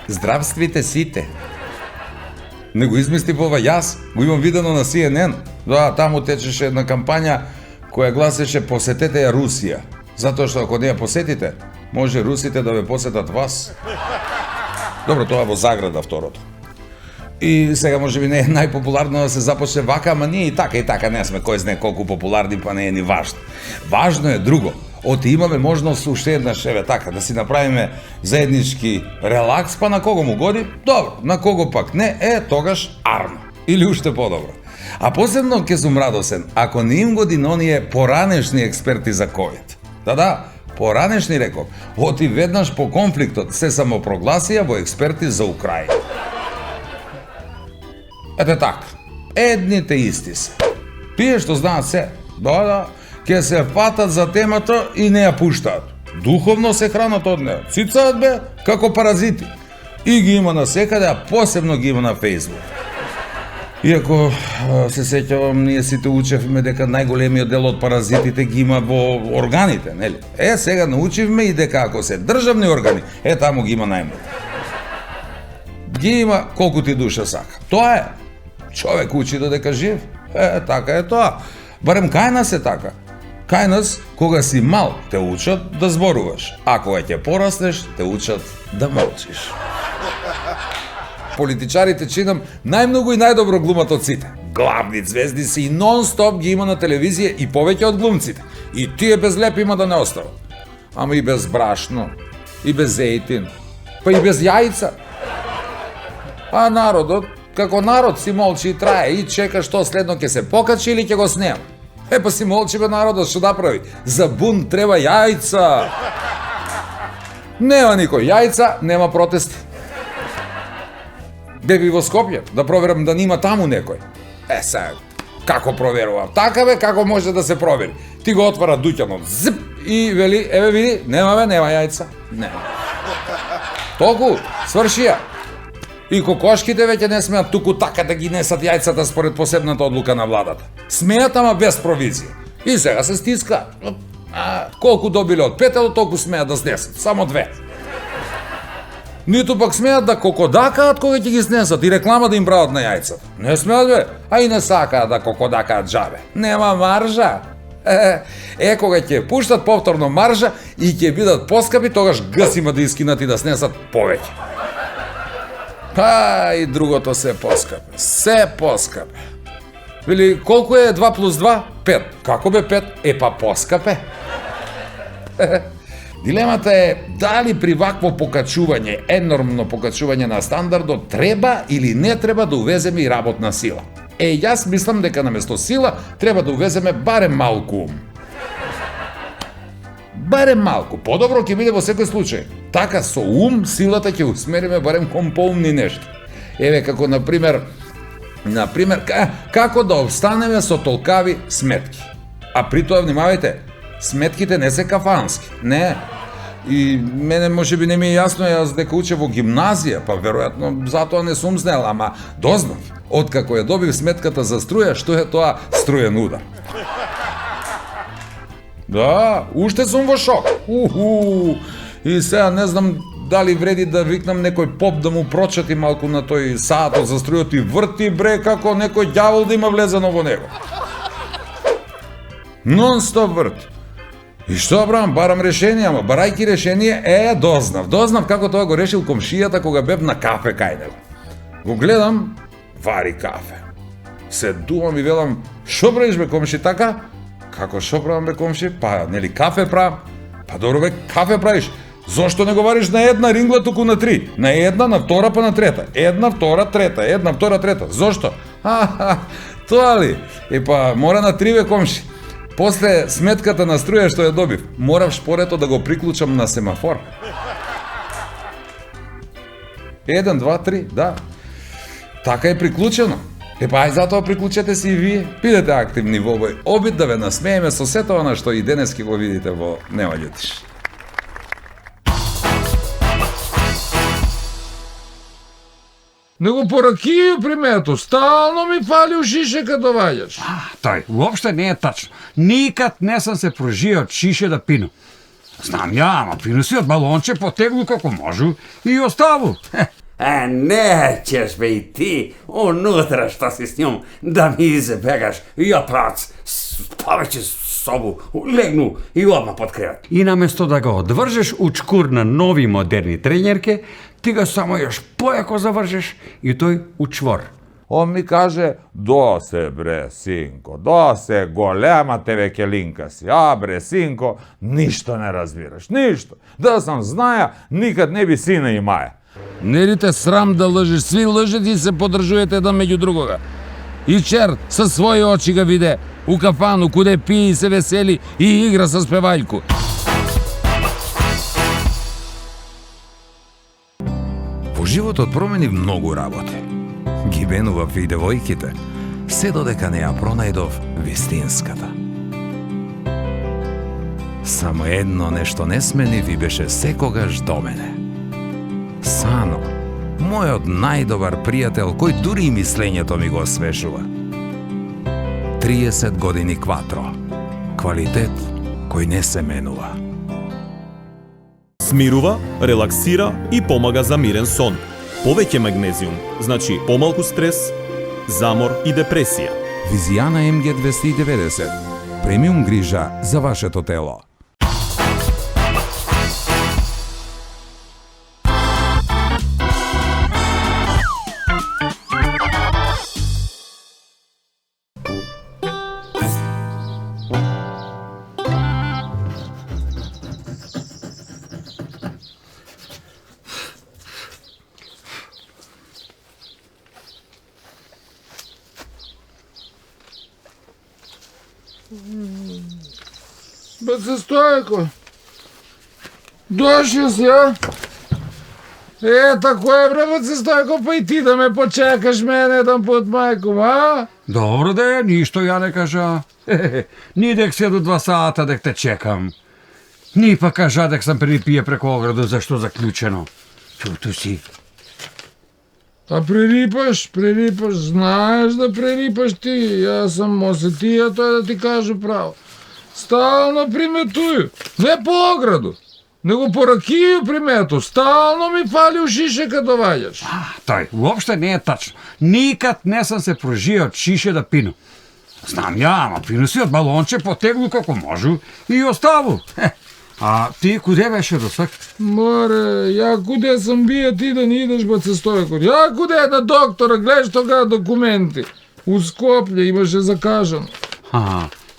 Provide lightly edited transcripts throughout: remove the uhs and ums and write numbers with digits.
Здравствуйте сите. Не го измислив ова јас, го имам видено на CNN. Да, таму течеше една кампања која гласеше посетете ја Русија. Затоа што ако не ја посетите, може русите да ве посетат вас. Добро, тоа во заграда второто. И сега може би не е најпопуларно да се започне вака, ама ние и така не сме кој знае колку популарни, па не е ни важно. Важно е друго. Оти имаме можност уште еднаш, еве така, да си направиме заеднички релакс, па на кого му годи? Добро, на кого пак не, тогаш арно. Или уште подобро. А посебно ќе сум радосен, ако не им годи оние поранешни експерти за COVID. Да, поранешни реков, оти веднаш по конфликтот се самопрогласија во експерти за Украина. Ете така, едните исти се. Тие што знаат се, да, ќе се фатат за темата и не ја пуштаат. Духовно се хранат од неа, цицаат бе, како паразити. И ги има насекаде, а посебно ги има на Facebook. Иако се сеќавам, ние сите учевме дека најголемиот дел од паразитите ги има во органите, нели? Сега научивме и дека ако се државни органи, таму ги има најмногу. Ги има колку ти душа сака. Тоа е. Човек учи додека жив. Така е тоа. Барем кај нас е така. Кај нас, кога си мал, те учат да зборуваш, а кога ќе пораснеш, те учат да молчиш. Политичарите чинам најмногу и најдобро глумат од сите. Главни звезди си и нон-стоп ги има на телевизија и повеќе од глумците. И тие без леп има да не остават. Ама и без брашно, и без зејтин, па и без јајца. А народот, како народ си молчи и трае и чека што следно ќе се покачи или ќе го снема. Па си молчи бе народот, што да прави? За бунт треба јајца. Нема никој јајца, нема протести. Беби во Скопје, да проверам да нима таму некој. Сега, како проверувам? Така бе, како може да се провери? Ти го отвара дуќанот, зип, и вели, еве види, нема јајца. Нема. Толку, свршија. И кокошките веќе не смеат туку така да ги несат јајцата според посебната одлука на владата. Смеат, ама без провизија. И сега се стиска. Колку добиле од петело, толку смеат да снесат. Само 2. Ниту пак смеат да кокодакаат кога ќе ги снесат и реклама да им прават на јајцата. Не смеат бе, а и не сакаат да кокодакаат джабе. Нема маржа. Кога ќе пуштат повторно маржа и ќе бидат поскапи, тогаш гас има да искинат и да снесат повеќе. И другото се поскапе. Се поскапе. Вели, колку е 2 плюс 2? 5. Како бе 5? Па поскапе. Дилемата е дали при вакво покачување, енормно покачување на стандардот, треба или не треба да увеземе и работна сила. Јас мислам дека наместо сила треба да увеземе барем малку ум. Барем малку, подобро ќе биде во секој случај. Така со ум силата ќе усмериме барем кон поумни нешта. Како например, како да обстанеме со толкави сметки. А при тоа внимавајте, сметките не се кафански, не. И мене може би не ми е јасно, јас дека учев во гимназија, па веројатно затоа не сум знел, ама дознав, откако ја добив сметката за струја, што е тоа струен удар. Да, уште сум во шок. И сега не знам дали вреди да викнам некој поп да му прочати малку на тој саатот за струјот и врти бре како некој ѓавол да има влезено во него. Нон-стоп врти. И што барам решение, ама барајки решение, дознав како тоа го решил комшијата кога бев на кафе кај него. Го гледам, вари кафе. Се дувам и велам, шо правиш бе комши така? Како шо правам бе комши? Па, нели кафе правам? Па добро бе, кафе правиш. Зошто не го вариш на една рингла, туку на 3? На една, на втора, па на трета. Една, втора, трета. Една, втора, трета. Зошто? Тоа ли? Па, мора на 3 бе комши. После сметката на струја што ја добив, морав шпорето да го приклучам на семафор. 1, 2, 3, да. Така е приклучено. Ај затоа приклучете се и вие. Бидете активни во овој обид да ве насмееме со сето она што и денески го видите во Нема љутиш. Него по ракију примето, стално ми фали у шише кога доаѓаш. Тој, уопште не е тачно. Никад не сам се прожио од шише да пинам. Знам ја, ама приноси од балонче, потегну како можу и оставу. A nećeš be i ti unutra šta si s njom da mi izbjegaš. Ja prac, spaveće sobu, legnu i odmah pod krevet. И наместо да го одвржеш учкур на нови модерни тренерке, ти го само још појако завржеш и тој учвор. On mi kaže, do se bre, sinko, do se, golema te vekelinka si, a bre, sinko, ništa ne razbiraš, ništa. Da sam znaja, nikad ne bi sina i maja. Не ли те срам да лъжеш? Сви лъжете и се подржувате еден меѓу другога. И чер со своји очи га виде у кафану куде пие и се весели и игра со спевајку. Во животот промени многу работи. Ги бенував и девојките, се додека не ја пронајдов вистинската. Само едно нешто не смени ви беше секогаш до мене. Сано, мојот најдобар пријател, кој дури и мислењето ми го освежува. 30 години кватро. Квалитет кој не се менува. Смирува, релаксира и помага за мирен сон. Повеќе магнезиум, значи помалку стрес, замор и депресија. Визијана МГ 290. Премиум грижа за вашето тело. Баце Стојко, дошли си, а? Тако е, бре, баце Стојко, па и ти да ме почекаш мене еден пут, мајко, а? Добро да е, ништо ја не кажа. Ни дек се до 2 сата дек те чекам. Ни па кажа дек сам припие преко ограду, зашто заклучено. Чуто си. А прерипаш, знаеш да прерипаш ти. Јас сам осетија тој да ти кажу право. Стално приметуju. Не по ограду, него по ракију примету. Стално ми фали у шише кад доваѓаш. Тој, уопште не е тачно. Никад не сам се прожио од шише да пину. Знам ја, ама приноси од балонче, потегну како можу и оставу. А ти куде беше досак? Море, ја куде сам бија ти да не идеш, баце Стојко? Ја куде на доктора, гледаш тога документи. У Скопје имаше закажано.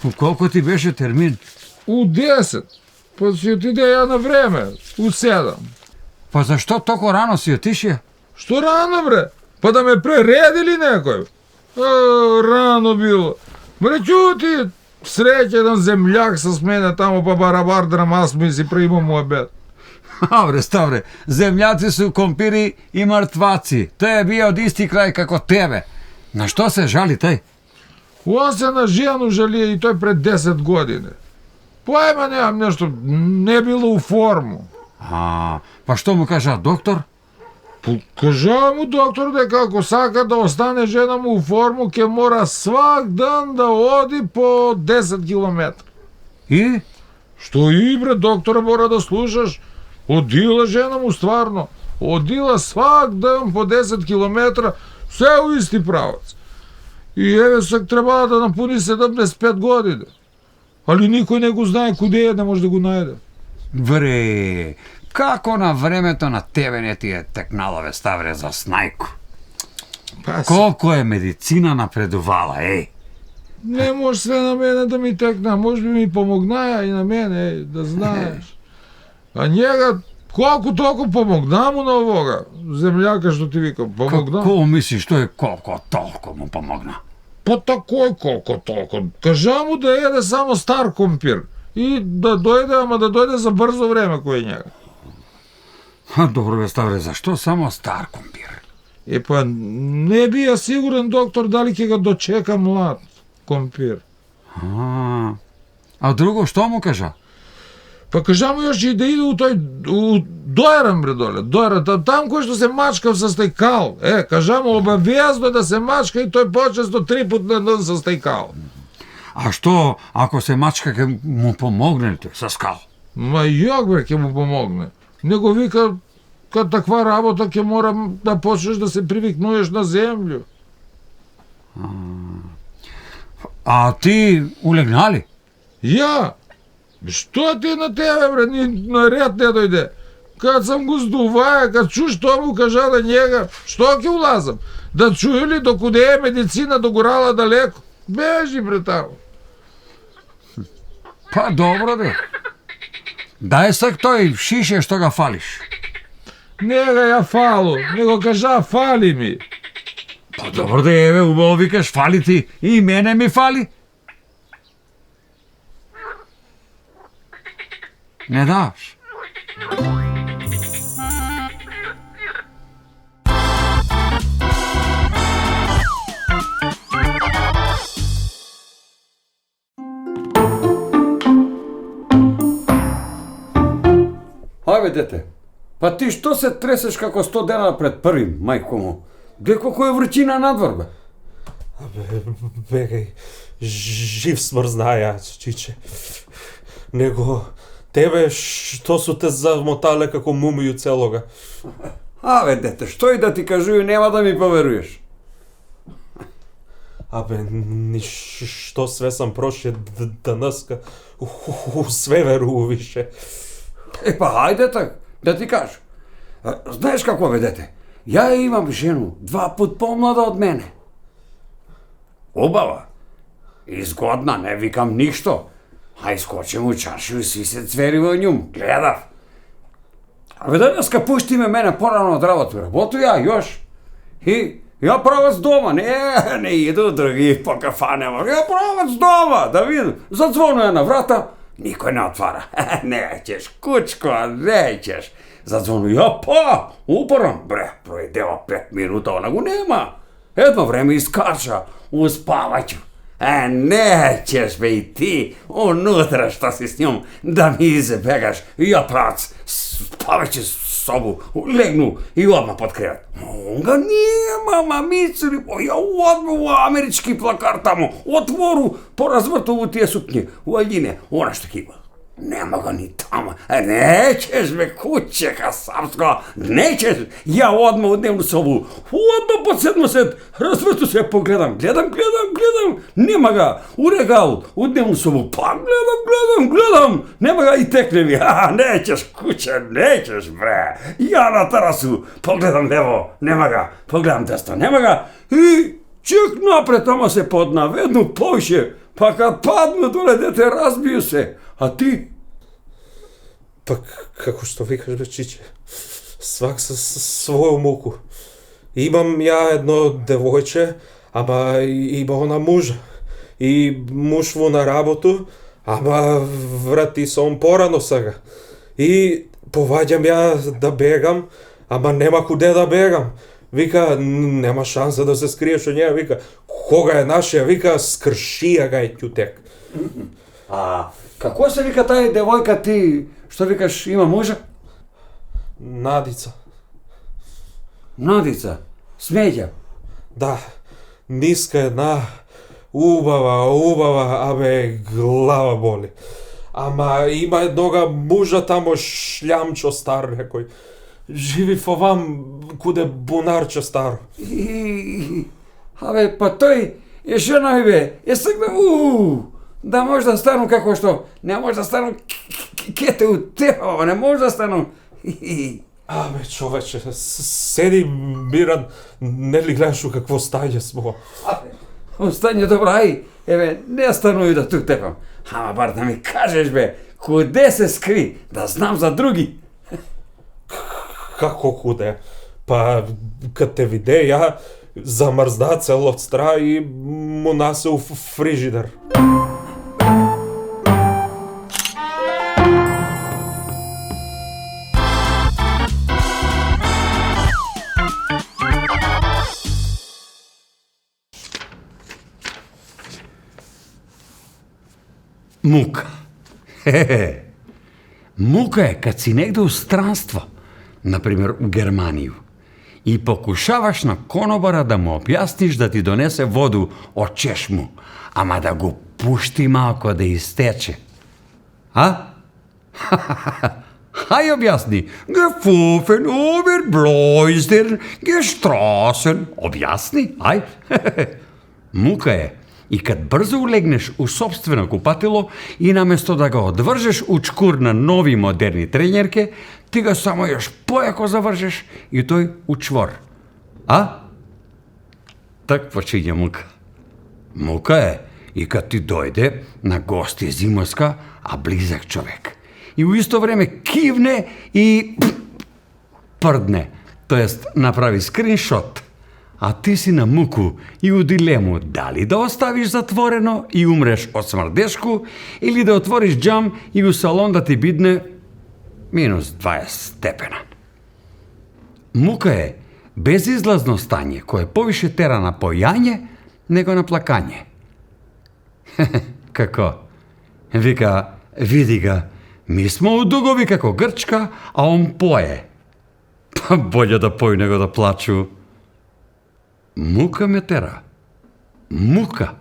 У колку ти беше термин? У 10. Па си отиде ја на време. У 7. Па зашто толку рано си отишија? Што рано, бре? Па да ме прередили некој? Рано било. Бре, чути, среќен земљак со мене тамо па барабар драмас ми си приимам обед. Бре, ставре, земјаци су компири и мртваци. Тој е био од исти крај како тебе. На што се жали тај? Он се на жену жалија и тој пред 10 години. Појма немам нешто, не било у форму. Па што му кажа доктор? Кажа му доктор дека ако сака да остане жена му у форму, ќе мора свак ден да оди по 10 километра. И? Што и, бре, доктора мора да слушаш. Одила жена му стварно. Одила свак ден по 10 километра, се у исти правец. И еве сак требала да напуни 75 години. Али никој не го знае куде е, не може да го најде. Бре, како на времето на тебе не ти е текнало, бе, ставре, за снајку? Колко е медицина напредувала, еј? Не може све на мене да ми текна, може би ми помогнаја и на мене, еј, да знаеш. А njega, колку толку помогна му на овога, земљака што ти викам, помогна. Како мислиш, што е колко толку му помогна? Па такој колко толку. Кажа му да еде само стар компир. И да дојде, ама да дојде за брзо време кој njega. Добро, бе, ставре, зашто само стар компир? Па не бија сигурен доктор дали ќе го дочека млад компир. А друго што му кажа? Па кажа му још и да иде у тој доеран, бре, доле, доеран, там кој што се мачкав со стајкал. Кажа му обавезно да се мачка и тој почесто 3 пат на ден со стајкал. А што, ако се мачка, ќе му помогнете со скал? Ма јак бе ќе му помогне. Него вика, кад таква работа ќе морам да почнеш да се привикнуеш на земљу. А ти улегнали? Ја? Што ти на тебе, бре, ни на ред не дојде. Кад сам го здуваја, кад чу што му кажа на njega, што ќе улазам? Да чую ли докуде е медицина догорала далеко? Бежи, бре, таму. Па добро бе. Дај сак тој шише што ga фалиш. Нега ја фало, него кажа фали ми. Па добро да еве, убаво викаш фали ти и мене ми фали. Не даш. Ајде, дете, па ти што се тресеш како 100 дена пред првим, мајко му? Гледа колко е врчина надвор, бе. Бегај, жив смрзнаја, чиче. Него тебе што су те замотале како мумију целога. Абе, дете, што и да ти кажуju, нема да ми поверуеш. Абе, ништо све сам проше данаска, све веруву више. Па, ајде так, да ти кажу. Знаеш како, бе, дете? Ја имам жену 2 пут помлада од мене. Убава. Изгодна, не викам ништо. А искочем у чаршiju и сви се цвери во њум. Гледав. Абе, денеска пуштиме мене порано од работу. Работу ја још. И ја правец дома. Не иду други по кафанема. Ја правец дома, да видим. Задзвонуја на врата. Никој не отвара. Неќеш, кучко, неќеш. Задзвону ја, па, упорам. Бре, пројдева 5 минута, она го нема. Едно време искача у спаваќу. Неќеш, бе, и ти, унутра што си с њом, да ми избегаш. Ја прац, спавајќу собу, легну и одма под кревет. Онга нема, мамици, ја одма у амерички плакар тамо, отвору, поразврту у тие сукњи, у алјине, она што ќе има. Нема го ни тама. Неќеш, бе, кучека сапско, неќеш. Ја одма у дневну собу, одма под 7 разврту се, погледам, гледам, нема га, у регал, у дневну собу, па гледам, нема га и текне ми. Неќеш, куче, неќеш, бре. Ја на терасу, погледам лево, нема га, погледам десно, нема га, и чек напред, ама се поднаведну повише, па кад падну доле, дете, разбiju се. А ти? Па како што викаш, бе, чиче, свак со своју муку. Имам ја едно девојче, ама има она мужа. И муж во на работу, ама врати се он порано сега. И поваѓам ја да бегам, ама нема куде да бегам. Вика, нема шанса да се скриеш од неја, вика, кога е нашија, вика, скршија га е ќутек. А како се вика тај девојка ти, што викаш, има мужа? Надица. Надица, Смеѓа. Да, ниска една, убава, абе, глава боли. Ама има еднога мужа тамо шлямчо стар некој. Живи во вам куде бунарче старо. Абе, па тој е женој, бе, е сега, да може да стану како што, не може да стану кете у тебе, не може да стану. Абе, човече, седи миран, не ли гледаш у какво стање смо? Абе, стање добро, ај, еве, не стануј да тук тепам. Ама бар да ми кажеш, бе, куде се скри, да знам за други. Како куде? Па, кад те виде, ја замрзна цел од стра и му насе у фрижидер. Мука. Мука е кад си негде у странство, например у Германiju, и покушаваш на конобара да му објасниш да ти донесе воду од чешму, ама да го пушти малко да истече. А? Хај објасни. Gefufen over Bloister, gestrasen. Објасни, ај. Мука е. И кад брзо улегнеш у собствено купатило и наместо да го одвржеш у чкур на нови модерни тренерке, ти го само још појако завржеш и тој у чвор. А? Так почиња мука. Мука е и кад ти дојде на гости зимоска, а близак човек. И у исто време кивне и прдне, тоест направи скриншот. А ти си на муку и у дилему дали да оставиш затворено и умреш од смрдешку или да отвориш джам и у салон да ти бидне минус 20 степена. Мука е безизлазно стање кое повише тера на појање него на плакање. Како? Вика, види ga, ми смо у дугови како Грчка, а он пое. Па боље да пој него да плачу. Мука ме тера. Мука.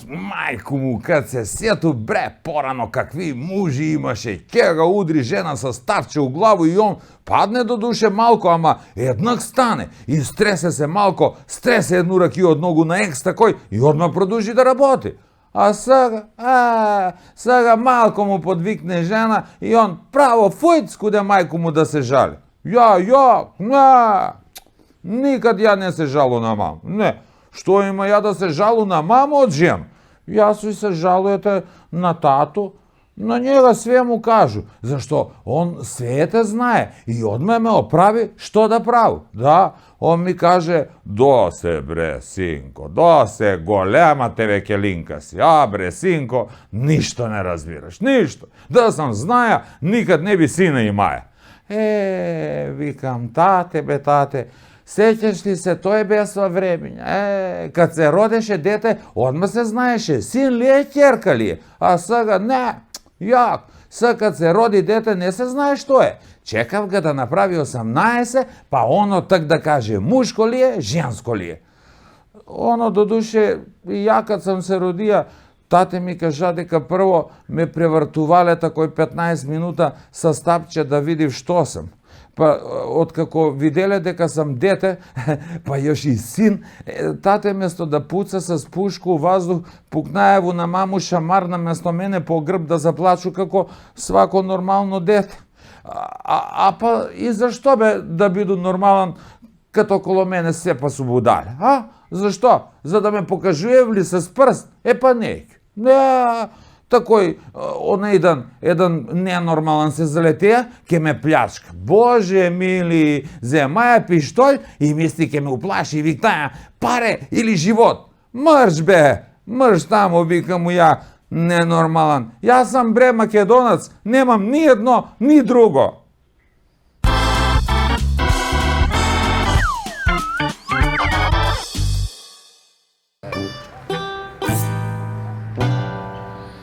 Мајку му, кад се сету, бре, порано какви мужи имаше, ке ga удри жена со ставче у главу и он падне до душе малко, ама еднак стане и стресе се малко, стресе едну ракiju од ногу на екс такој и одма продолжи да работи. А сега малко му подвикне жена и он право фујц куде мајку му да се жали. Никад ја не се жалу на маму. Не, што има ја да се жалу на маму од жена? Јас ви се жалуете на тату, на njega све му кажу, зашто он свете знае и одме ме оправи што да прави. Да, он ми каже, досе бре, синко, досе, голема тебе келинка си, а бре, синко, ништо не разбираш, ништо. Да сам знаја, никад не би сина имаја. Викам, тате, бе, тате, сеќаш ли се, тој бе со времења. Кад се родеше дете, одма се знаеше, син ли е, ќерка ли е, а сега не. Јак, сега кад се роди дете не се знае што е. Чекав ga да направи 18, па оно так да каже мушко ли е, женско ли е. Оно до душе, и ја кад сам се родија, тате ми кажа дека прво ме превртувале такој 15 минута со стапче да видив што сам. Па, откако виделе дека сам дете, па још и син, тате место да пуца с пушку у ваздух, пукнаеву на маму шамар наместо мене по грб да заплачу како свако нормално дете. Па и зашто бе да биду нормален, като около мене се па су будали, а? Зашто? За да ме покажували с прст? Па не. Не, такој, еден ненормален се залетеа, ке ме плячка. Боже мили, земаја пиштолј и мисли ке ме уплаши и виктаја, паре или живот. Мрш бе, мрш тамо, викам му ја, ненормален. Јас сам бре македонац, немам ни едно, ни друго.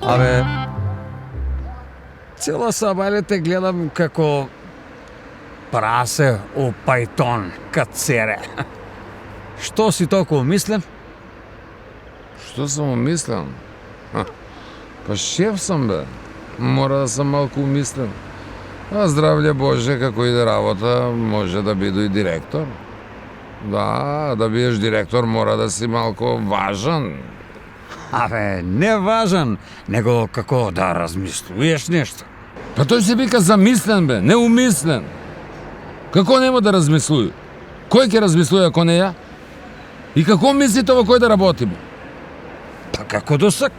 Абе, цела сабајле те гледам како прасе у пајтон кад сере. Што си толку умислен? Што сам умислен? Па шеф сам бе. Мора да сам малку умислен. А здравле Боже, како иде работа, може да биду и директор. Да биеш директор мора да си малку важен. Абе, не важен, него како да размислуваш нешто. Па тој се вика замислен бе, неумислен. Како нема да размислуju? Кој ќе размислуе ако не ја? И како мислите во кој да работи бе? Па како досак?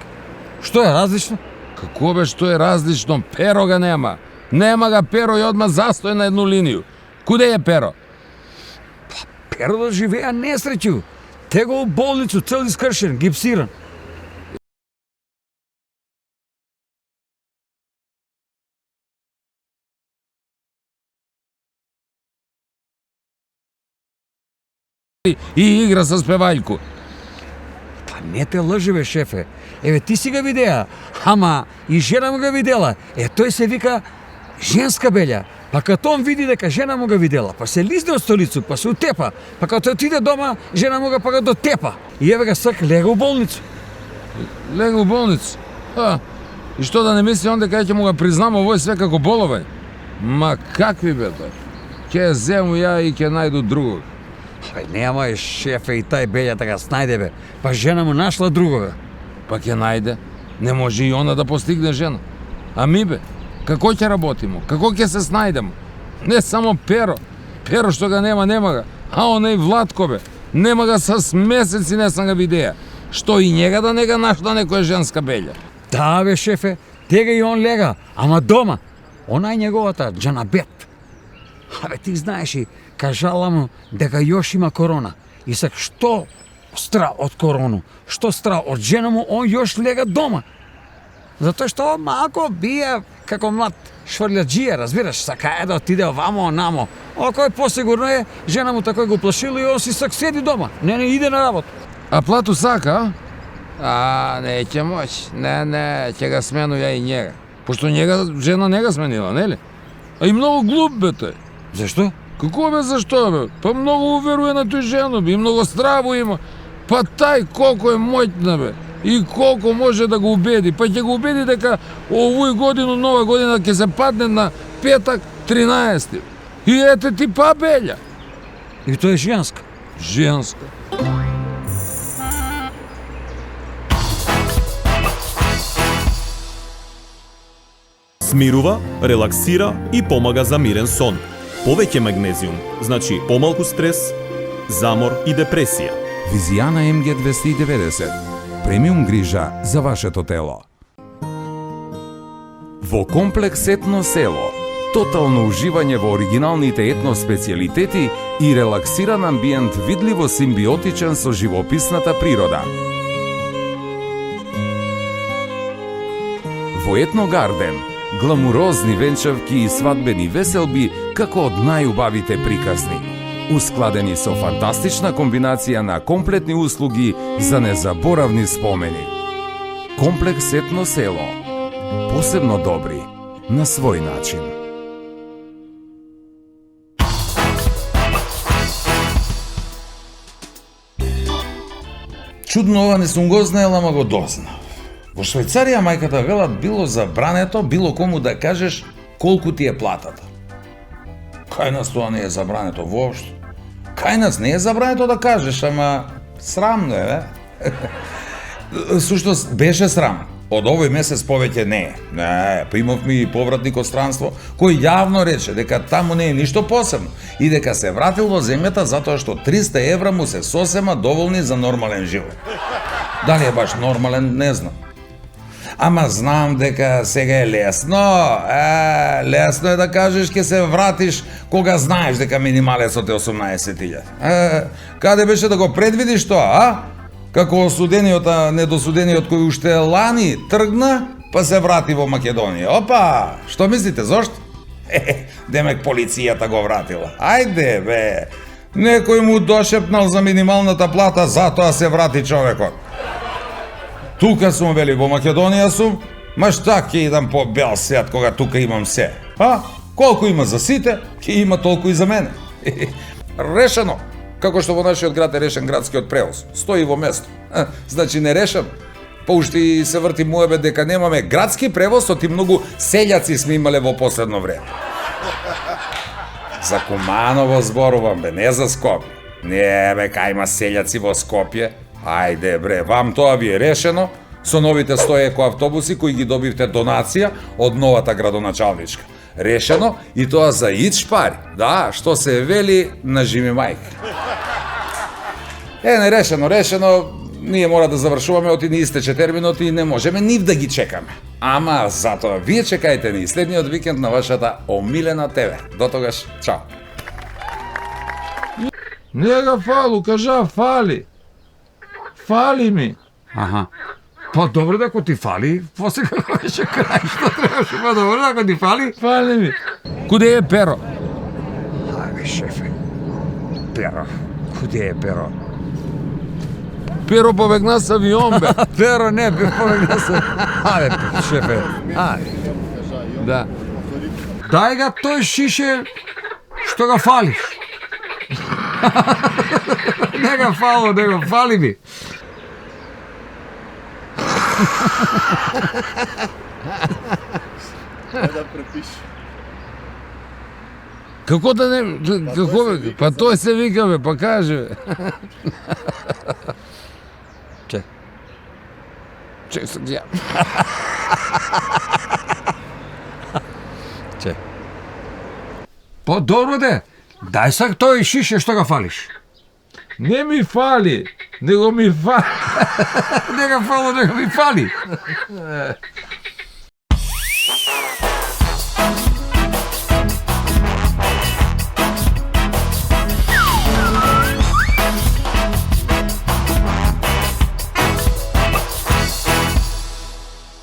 Што е различно? Како бе што е различно? Перо га нема. Нема га перо и одма застој на едну линiju. Куде е перо? Перо да живеа несреќу. Те го у болницу, цел искршен, гипсиран. И игра со спевајку. Па не те лъжи бе, шефе. Еве ти си га видеа, ама и жена му га видела. Тој се вика женска белја. Па като он види дека жена му го видела, па се лизне од столицу, па се утепа, па като отиде дома, жена му го па го дотепа. И еве га сак лега у болницу. Лега у болницу. И што да не мисли он дека ќе му го признам овој све како боловај? Ма какви бе тоа? Ќе зему ја и ќе најду другог. Нема е шефе и тај белја да га снајде бе. Па жена му нашла другога. Па ќе најде. Не може и она да постигне жена. А ми бе, како ќе работимо? Како ќе се снајдемо? Не само Перо. Перо што га нема, нема га. А онај Владко бе. Нема га с месеци не сам га видеа. Што и njega да не га нашла некоја женска белја? Да бе шефе, тега и он лега, ама дома. Она е неговата Джанабет. Абе ти знаеш и кажала му дека још има корона. И сак што стра од корону, што стра од жена му, он још лега дома. Затоа што малко бие како млад шврљаджија, разбираш, сака е да отиде овамо, онамо. Кој посигурно е, жена му такој го плашила и он си сак седи дома, не иде на работа. А плату сака, не ќе моќ. Не, ќе га смену ја и njega. Пошто njega жена не га сменила, нели? А и многу глуп бе тој. Зашто? Како бе, зашто бе? Па многу уверуе на тој жена бе, и многу здраво има. Па тај колко е моќна бе. И колко може да го убеди. Па ќе го убеди дека овој годину, нова година, ќе се падне на петак 13. И ете ти па белја. И тоа е женска. Женска. Смирува, релаксира и помага за мирен сон. Повеќе магнезиум, значи помалку стрес, замор и депресија. Визијана МГ290. Премиум грижа за вашето тело. Во комплекс Етно село. Тотално уживање во оригиналните етно специјалитети и релаксиран амбиент видливо симбиотичен со живописната природа. Во Етно Гарден, гламурозни венчавки и свадбени веселби како од најубавите приказни. Ускладени со фантастична комбинација на комплетни услуги за незаборавни спомени. Комплекс Етно село. Посебно добри на свој начин. Чудно ова не сум го знаел, ама го дознав. Во Швајцарија мајката велат било забрането било кому да кажеш колку ти е платата. Кај нас тоа не е забрането воопшто. Кај нас не е забрането да кажеш, ама срамно е, бе? Сушност беше срамно. Од овој месец повеќе не е. Не, па имавме и повратник од странство, кој јавно рече дека таму не е ништо посебно и дека се вратил во земјата затоа што 300 евра му се сосема доволни за нормален живот. Дали е баш нормален, не знам. Ама знам дека сега е лесно. Лесно е да кажеш ке се вратиш кога знаеш дека минималецот е 18.000. Каде беше да го предвидиш тоа, Како осудениот, а недосудениот кој уште лани тргна, па се врати во Македонија. Опа, што мислите, зошто? Демек полицијата го вратила. Ајде, бе. Некој му дошепнал за минималната плата, затоа се врати човекот. Тука сум, вели, во Македонија сум, ма шта ќе идам по бел свет кога тука имам се? Колку има за сите, ќе има толку и за мене. Решено. Како што во нашиот град е решен градскиот превоз. Стои во место. Значи не решам. Па уште и се врти муебет дека немаме градски превоз, оти многу селјаци сме имале во последно време. За Куманово зборувам, бе, не за Скопје. Не, бе, кај има селјаци во Скопје. Ајде, бре, вам тоа ви е решено со новите 100 екоавтобуси кои ги добивте донација од новата градоначалничка. Решено и тоа за ич пари. Да, што се вели на живи мајка. Не решено, ние мора да завршуваме, оти ни истече терминот и не можеме нив да ги чекаме. Ама затоа вие чекајте ни следниот викенд на вашата омилена ТВ. До тогаш, чао. Нега фалу, кажа фали. Фали ми. Аха. Па добро да ако ти фали, после како беше крај, што требаше, па добро да ако ти фали. Фали ми. Куде е Перо? Ајде, шефе. Перо. Куде е Перо? Перо побегна с авион, бе. Перо не, бе побегна се. Ајде, шефе. Ајде. Да. дай ga тој шише што ga фалиш. Не ga фало, не го фали ми. Како да не... Како бе? Па тој се вика бе, па каже бе. Чек се ја. По добро де, дај сак тој шише што ga фалиш. Не ми фали, него ми фали. Не ga фало, него ми фали.